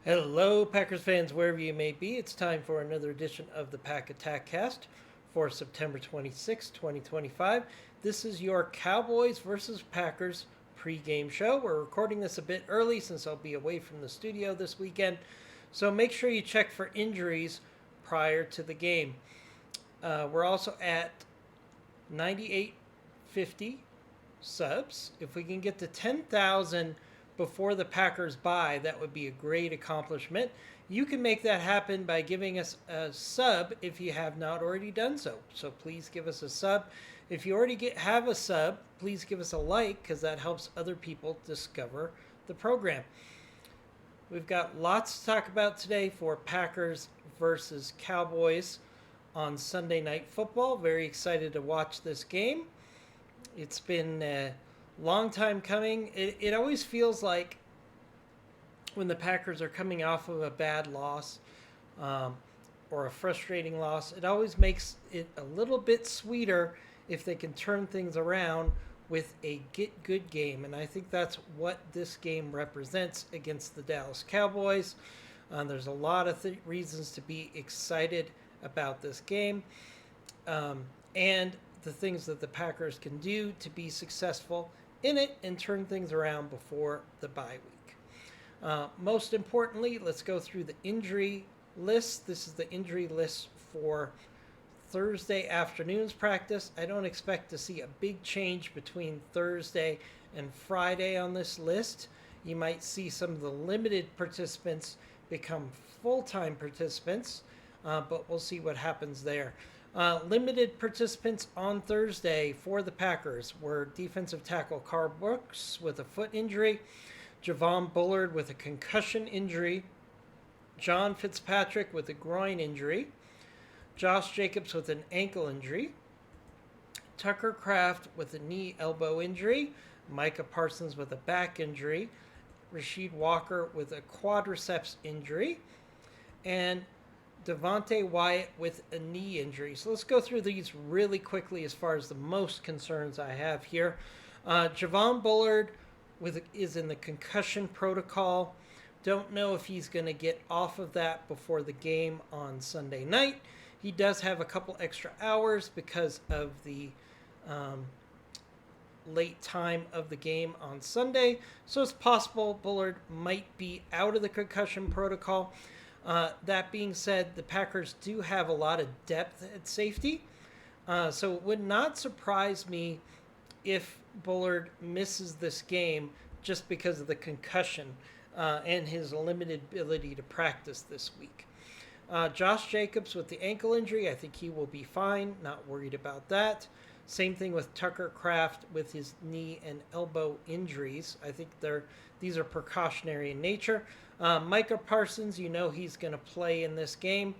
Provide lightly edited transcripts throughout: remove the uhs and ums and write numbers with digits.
Hello, Packers fans, wherever you may be. It's time for another edition of the Pack Attack Cast for September 26, 2025. This is your Cowboys versus Packers pregame show. We're recording this a bit early since I'll be away from the studio this weekend. So make sure you check for injuries prior to the game. We're also at 9850 subs. If we can get to 10,000 before the Packers bye, that would be a great accomplishment. You can make that happen by giving us a sub if you have not already done so. So please give us a sub. If you already have a sub, please give us a like because that helps other people discover the program. We've got lots to talk about today for Packers versus Cowboys on Sunday Night Football. Very excited to watch this game. It's been a long time coming. It always feels like when the Packers are coming off of a bad loss or a frustrating loss, it always makes it a little bit sweeter if they can turn things around with a get good game. And I think that's what this game represents against the Dallas Cowboys. There's a lot of reasons to be excited about this game and the things that the Packers can do to be successful in it and turn things around before the bye week. Most importantly, let's go through the injury list. This is the injury list for Thursday afternoon's practice. I don't expect to see a big change between Thursday and Friday on this list. You might see some of the limited participants become full-time participants, but we'll see what happens there. Limited participants on Thursday for the Packers were defensive tackle Carl Brooks with a foot injury, Javon Bullard with a concussion injury, John Fitzpatrick with a groin injury, Josh Jacobs with an ankle injury, Tucker Kraft with a knee elbow injury, Micah Parsons with a back injury, Rasheed Walker with a quadriceps injury, and Devontae Wyatt with a knee injury. So let's go through these really quickly as far as the most concerns I have here. Javon Bullard is in the concussion protocol. Don't know if he's going to get off of that before the game on Sunday night. He does have a couple extra hours because of the late time of the game on Sunday. So it's possible Bullard might be out of the concussion protocol. That being said, the Packers do have a lot of depth at safety. So it would not surprise me if Bullard misses this game just because of the concussion and his limited ability to practice this week. Josh Jacobs with the ankle injury, I think he will be fine. Not worried about that. Same thing with Tucker Kraft with his knee and elbow injuries. I think these are precautionary in nature. Micah Parsons, you know he's going to play in this game.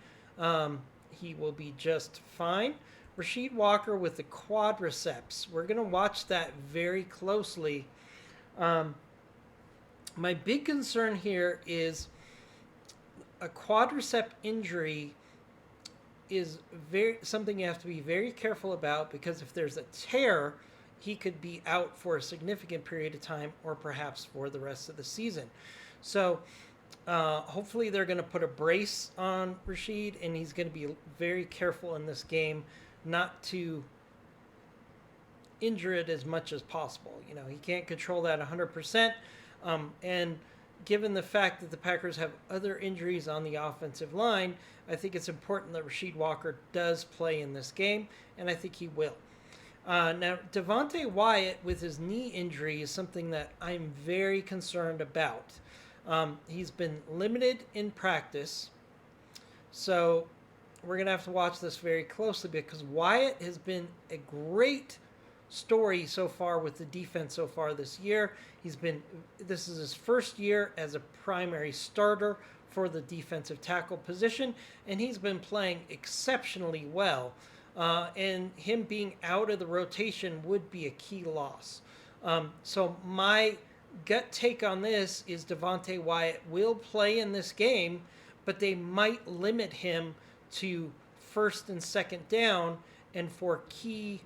He will be just fine. Rasheed Walker with the quadriceps. We're going to watch that very closely. My big concern here is a quadricep injury is something you have to be very careful about because if there's a tear, he could be out for a significant period of time or perhaps for the rest of the season. So hopefully they're going to put a brace on Rasheed and he's going to be very careful in this game not to injure it as much as possible. You know, he can't control that 100%. And given the fact that the Packers have other injuries on the offensive line, I think it's important that Rasheed Walker does play in this game, and I think he will. Now, Devontae Wyatt with his knee injury is something that I'm very concerned about. He's been limited in practice, so we're going to have to watch this very closely because Wyatt has been a great story so far with the defense so far this year. This is his first year as a primary starter for the defensive tackle position, and he's been playing exceptionally well. And him being out of the rotation would be a key loss. So my gut take on this is Devontae Wyatt will play in this game, but they might limit him to first and second down, and for key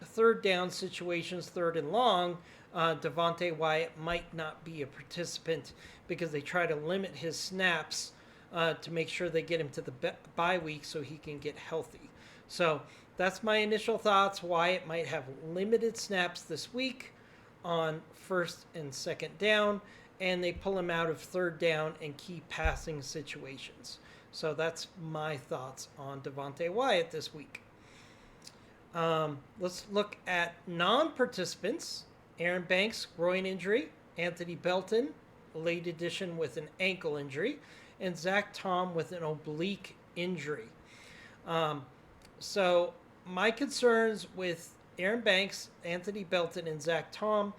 third down situations, third and long, Devontae Wyatt might not be a participant because they try to limit his snaps to make sure they get him to the bye week so he can get healthy. So that's my initial thoughts. Wyatt might have limited snaps this week on first and second down, and they pull him out of third down and key passing situations. So that's my thoughts on Devontae Wyatt this week. Let's look at non-participants. Aaron Banks, groin injury. Anthony Belton, late addition with an ankle injury. And Zach Tom with an oblique injury. So my concerns with Aaron Banks, Anthony Belton, and Zach Tom,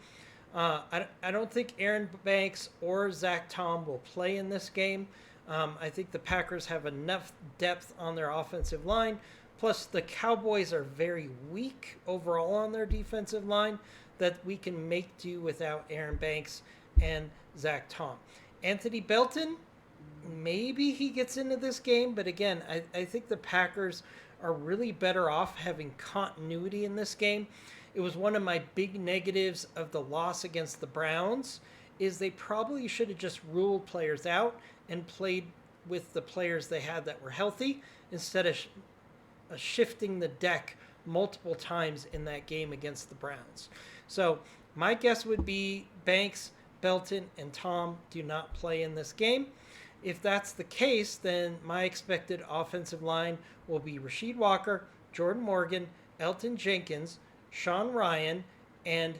I don't think Aaron Banks or Zach Tom will play in this game. I think the Packers have enough depth on their offensive line. Plus, the Cowboys are very weak overall on their defensive line that we can make do without Aaron Banks and Zach Tom. Anthony Belton, maybe he gets into this game, but again, I think the Packers are really better off having continuity in this game. It was one of my big negatives of the loss against the Browns, is they probably should have just ruled players out and played with the players they had that were healthy instead of shifting the deck multiple times in that game against the Browns. So my guess would be Banks, Belton, and Tom do not play in this game. If that's the case, then my expected offensive line will be Rasheed Walker, Jordan Morgan, Elton Jenkins, Sean Ryan, and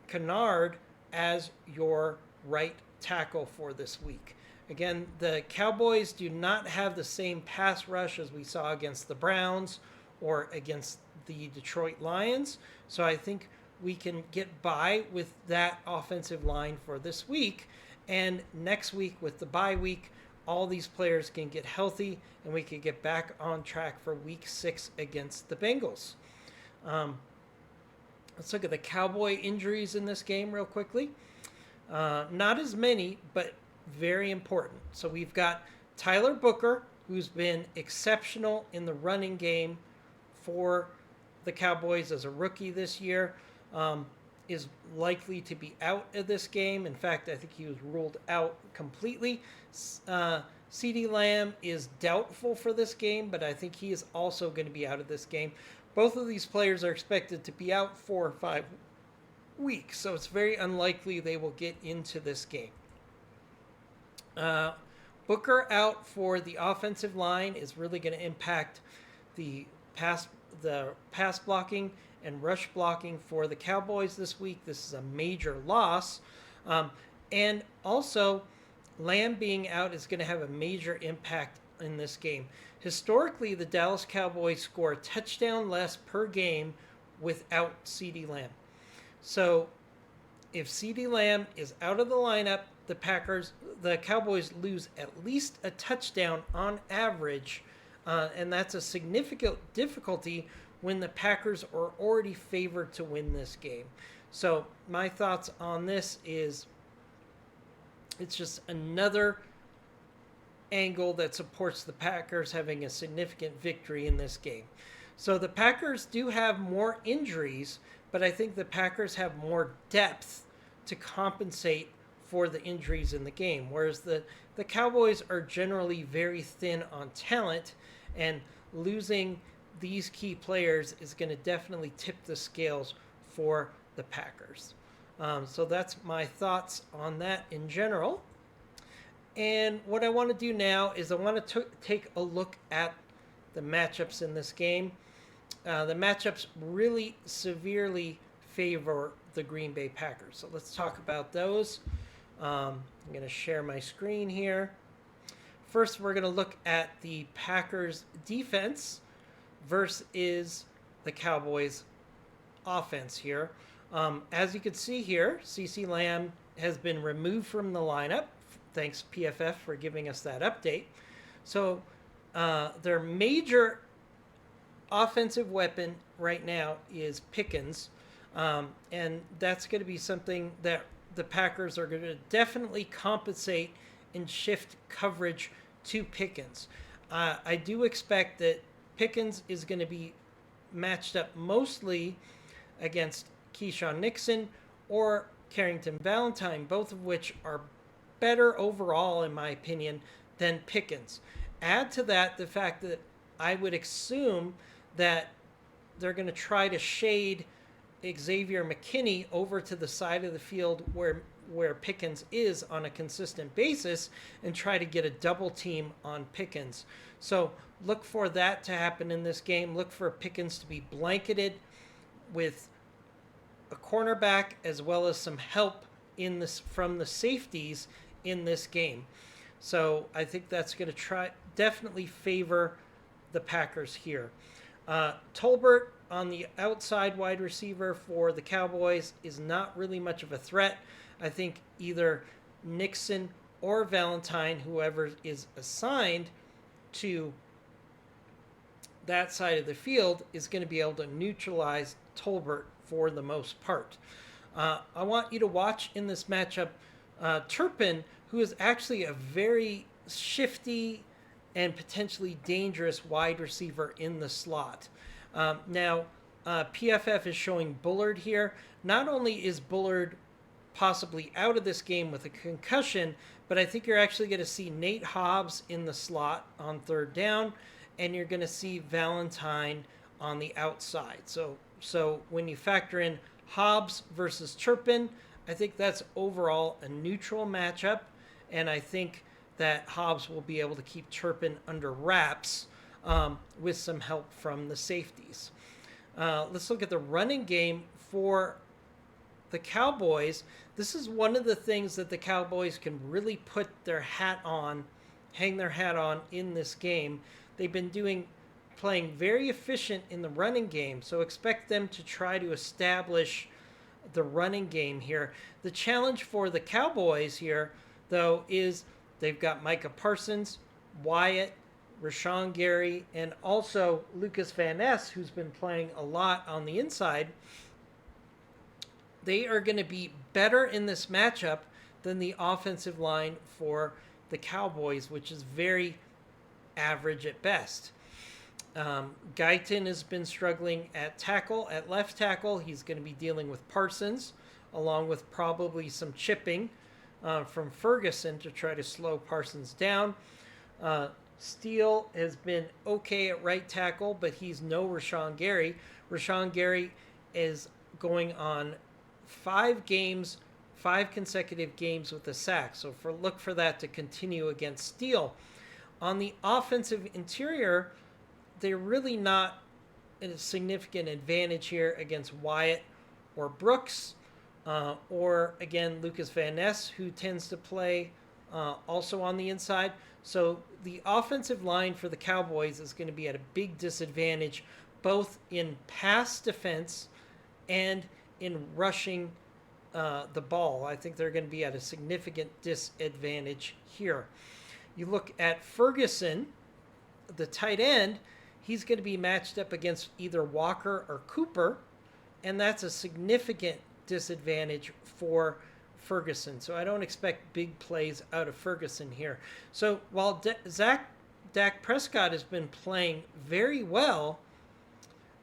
Kennard as your right tackle for this week. Again, the Cowboys do not have the same pass rush as we saw against the Browns or against the Detroit Lions. So I think we can get by with that offensive line for this week. And next week with the bye week, all these players can get healthy and we can get back on track for week 6 against the Bengals. Let's look at the Cowboy injuries in this game real quickly. Not as many, but very important. So we've got Tyler Booker, who's been exceptional in the running game for the Cowboys as a rookie this year, is likely to be out of this game. In fact, I think he was ruled out completely. CeeDee Lamb is doubtful for this game, but I think he is also going to be out of this game. Both of these players are expected to be out 4 or 5 weeks, so it's very unlikely they will get into this game. Booker out for the offensive line is really going to impact the pass blocking and rush blocking for the Cowboys this week. This is a major loss. And also, Lamb being out is going to have a major impact in this game. Historically, the Dallas Cowboys score a touchdown less per game without CeeDee Lamb. So if CeeDee Lamb is out of the lineup, the Cowboys lose at least a touchdown on average, and that's a significant difficulty when the Packers are already favored to win this game. So my thoughts on this is it's just another angle that supports the Packers having a significant victory in this game. So the Packers do have more injuries, but I think the Packers have more depth to compensate for the injuries in the game, whereas the Cowboys are generally very thin on talent, and losing these key players is going to definitely tip the scales for the Packers. So that's my thoughts on that in general. And what I want to do now is I want to take a look at the matchups in this game. The matchups really severely favor the Green Bay Packers. So let's talk about those. I'm going to share my screen here. First, we're going to look at the Packers defense versus the Cowboys offense here. As you can see here, CeeDee Lamb has been removed from the lineup. Thanks, PFF, for giving us that update. So their major offensive weapon right now is Pickens, and that's going to be something that the Packers are going to definitely compensate and shift coverage to Pickens. I do expect that Pickens is going to be matched up mostly against Keyshawn Nixon or Carrington Valentine, both of which are better overall, in my opinion, than Pickens. Add to that the fact that I would assume that they're going to try to shade Xavier McKinney over to the side of the field where Pickens is on a consistent basis and try to get a double team on Pickens. So look for that to happen in this game. Look for Pickens to be blanketed with a cornerback as well as some help in this from the safeties in this game. So I think that's going to definitely favor the Packers here. Tolbert on the outside wide receiver for the Cowboys is not really much of a threat. I think either Nixon or Valentine, whoever is assigned to that side of the field, is going to be able to neutralize Tolbert for the most part. I want you to watch in this matchup Turpin, who is actually a very shifty and potentially dangerous wide receiver in the slot. Now, PFF is showing Bullard here. Not only is Bullard possibly out of this game with a concussion, but I think you're actually going to see Nate Hobbs in the slot on third down, and you're going to see Valentine on the outside. So when you factor in Hobbs versus Turpin, I think that's overall a neutral matchup, and I think that Hobbs will be able to keep Turpin under wraps with some help from the safeties. Let's look at the running game for the Cowboys. This is one of the things that the Cowboys can really put their hat on, hang their hat on in this game. They've been playing very efficient in the running game, so expect them to try to establish the running game here. The challenge for the Cowboys here, though, is they've got Micah Parsons, Wyatt, Rashawn Gary, and also Lucas Van Ness, who's been playing a lot on the inside. They are going to be better in this matchup than the offensive line for the Cowboys, which is very average at best. Guyton has been struggling at left tackle. He's going to be dealing with Parsons, along with probably some chipping from Ferguson to try to slow Parsons down. Steele has been okay at right tackle, but he's no Rashawn Gary. Rashawn Gary is going on 5 consecutive games with a sack. So look for that to continue against Steele. On the offensive interior, they're really not in a significant advantage here against Wyatt or Brooks, or again, Lucas Van Ness, who tends to play also on the inside. So the offensive line for the Cowboys is going to be at a big disadvantage, both in pass defense and in rushing the ball. I think they're going to be at a significant disadvantage here. You look at Ferguson, the tight end, he's going to be matched up against either Walker or Cooper, and that's a significant disadvantage for Ferguson. So I don't expect big plays out of Ferguson here. So while Dak Prescott has been playing very well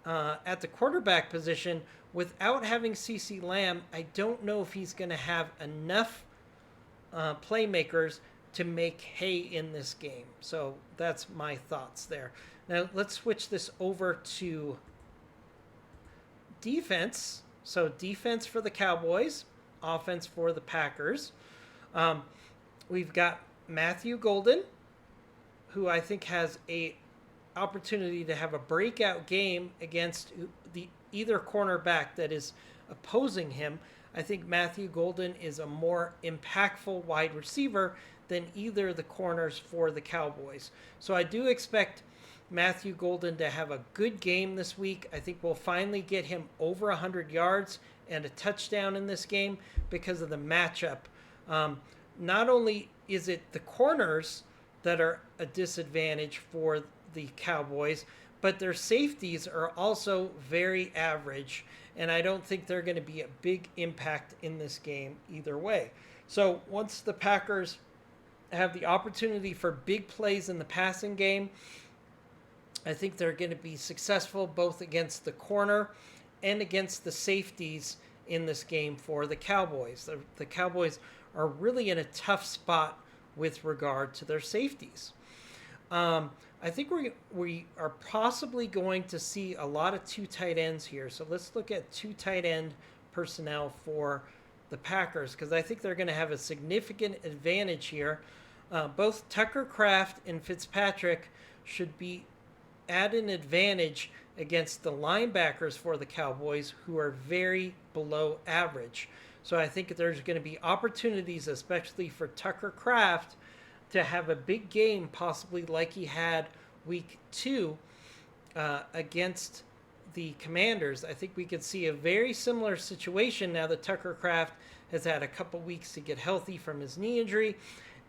at the quarterback position, without having CeCe Lamb, I don't know if he's going to have enough playmakers to make hay in this game. So that's my thoughts there. Now let's switch this over to defense. So defense for the Cowboys, offense for the Packers. We've got Matthew Golden, who I think has a opportunity to have a breakout game against either cornerback that is opposing him. I think Matthew Golden is a more impactful wide receiver than either of the corners for the Cowboys. So I do expect Matthew Golden to have a good game this week. I think we'll finally get him over 100 yards and a touchdown in this game because of the matchup. Not only is it the corners that are a disadvantage for the Cowboys, but their safeties are also very average, and I don't think they're going to be a big impact in this game either way. So once the Packers have the opportunity for big plays in the passing game, I think they're going to be successful both against the corner and against the safeties in this game for the Cowboys. The Cowboys are really in a tough spot with regard to their safeties. I think we are possibly going to see a lot of two tight ends here. So let's look at two tight end personnel for the Packers, because I think they're going to have a significant advantage here. Both Tucker Kraft and Fitzpatrick should be at an advantage against the linebackers for the Cowboys, who are very below average. So I think there's going to be opportunities, especially for Tucker Kraft, to have a big game, possibly like he had week 2 against the Commanders. I think we could see a very similar situation now that Tucker Kraft has had a couple weeks to get healthy from his knee injury,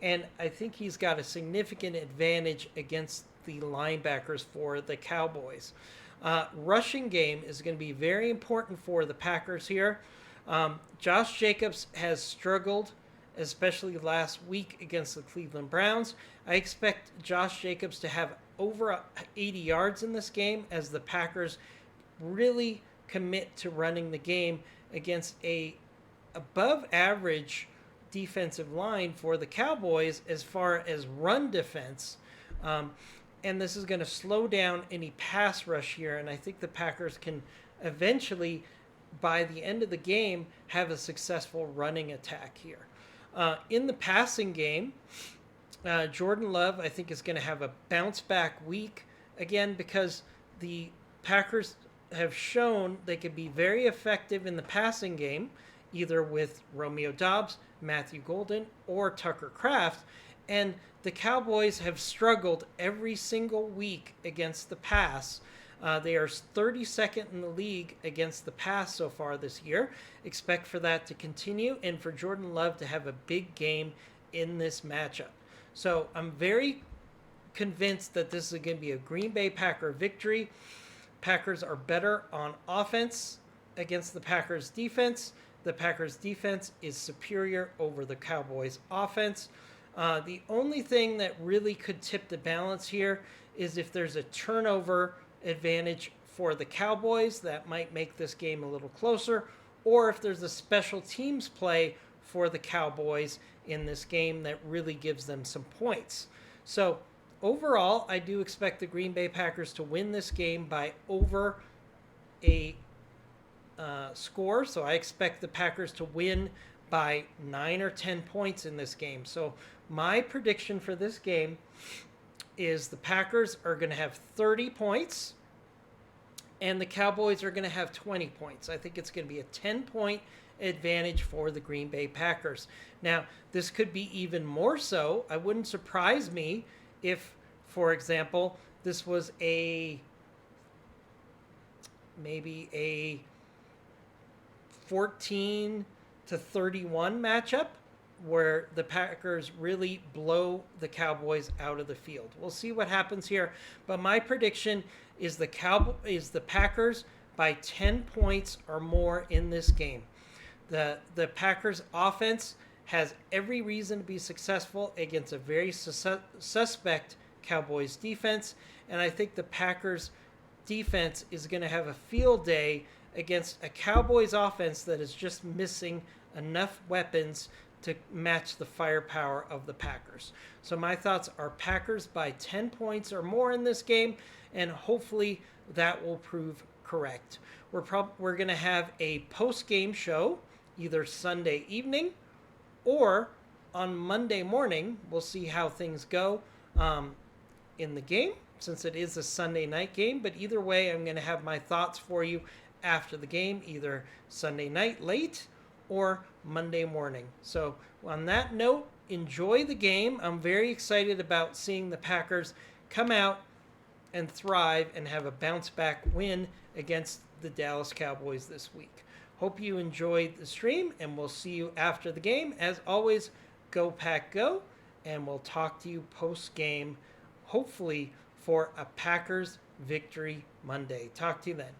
and I think he's got a significant advantage against the linebackers for the Cowboys. Rushing game is going to be very important for the Packers here. Josh Jacobs has struggled, especially last week against the Cleveland Browns. I expect Josh Jacobs to have over 80 yards in this game as the Packers really commit to running the game against a above average defensive line for the Cowboys as far as run defense. And this is going to slow down any pass rush here, and I think the Packers can eventually, by the end of the game, have a successful running attack here. In the passing game, Jordan Love, I think, is going to have a bounce-back week, again, because the Packers have shown they can be very effective in the passing game, either with Romeo Doubs, Matthew Golden, or Tucker Kraft, and the Cowboys have struggled every single week against the pass. They are 32nd in the league against the pass so far this year. Expect for that to continue and for Jordan Love to have a big game in this matchup. So I'm very convinced that this is going to be a Green Bay Packer victory. Packers are better on offense against the Packers defense. The Packers defense is superior over the Cowboys offense. The only thing that really could tip the balance here is if there's a turnover advantage for the Cowboys that might make this game a little closer, or if there's a special teams play for the Cowboys in this game that really gives them some points. So overall, I do expect the Green Bay Packers to win this game by over a score. So I expect the Packers to win by 9 or 10 points in this game. So my prediction for this game is the Packers are going to have 30 points and the Cowboys are going to have 20 points. I think it's going to be a 10-point advantage for the Green Bay Packers. Now, this could be even more so. I wouldn't surprise me if, for example, this was maybe a 14 to 31 matchup where the Packers really blow the Cowboys out of the field. We'll see what happens here, but my prediction is the Packers by 10 points or more in this game. The Packers offense has every reason to be successful against a very suspect Cowboys defense, and I think the Packers defense is going to have a field day against a Cowboys offense that is just missing enough weapons to match the firepower of the Packers. So my thoughts are Packers by 10 points or more in this game, and hopefully that will prove correct. We're going to have a post-game show either Sunday evening or on Monday morning. We'll see how things go in the game, since it is a Sunday night game. But either way, I'm going to have my thoughts for you after the game, either Sunday night late or Monday morning. So on that note, enjoy the game. I'm very excited about seeing the Packers come out and thrive and have a bounce back win against the Dallas Cowboys this week. Hope you enjoyed the stream, and we'll see you after the game. As always, go Pack Go, and we'll talk to you post game, hopefully for a Packers victory Monday. Talk to you then.